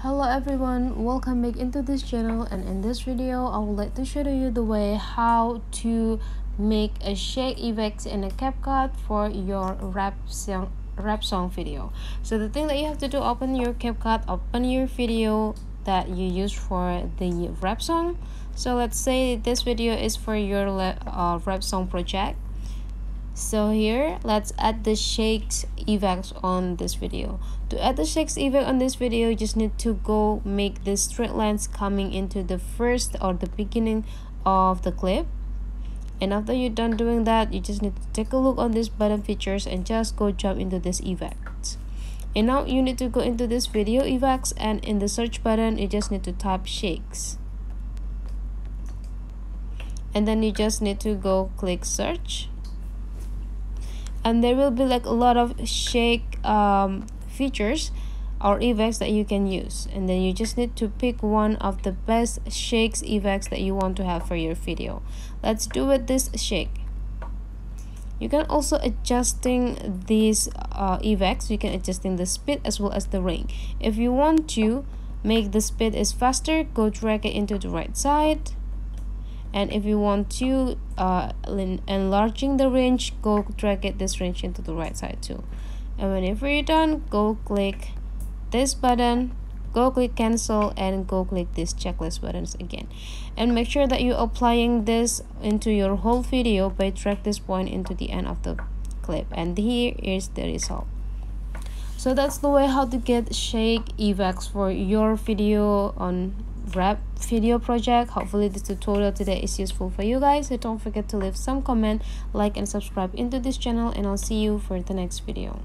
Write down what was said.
Hello everyone, welcome back into this channel, and in this video I would like to show you the way how to make a shake effects in a CapCut for your rap song video. So the thing that you have to do, open your CapCut, open your video that you use for the rap song. So let's say this video is for your rap song project. So here, let's add the shakes effects on this video. To add the shakes effect on this video, you just need to go make the straight lines coming into the first or the beginning of the clip. And after you're done doing that, you just need to take a look on this button features and just go jump into this effect. And now you need to go into this video effects, and in the search button, you just need to type shakes. And then you just need to go click search. And there will be like a lot of shake features or effects that you can use, and then you just need to pick one of the best shakes effects that you want to have for your video. Let's do with this shake. You can also adjusting these effects. You can adjusting the speed as well as the range. If you want to make the speed is faster, go drag it into the right side. And if you want to enlarging the range, go drag it this range into the right side too. And whenever you're done, go click this button, go click cancel, and go click this checklist buttons again. And make sure that you're applying this into your whole video by drag this point into the end of the clip. And here is the result. So that's the way how to get shake effects for your video on rap video project. Hopefully this tutorial today is useful for you guys. So don't forget to leave some comment, like, and subscribe into this channel, and I'll see you for the next video.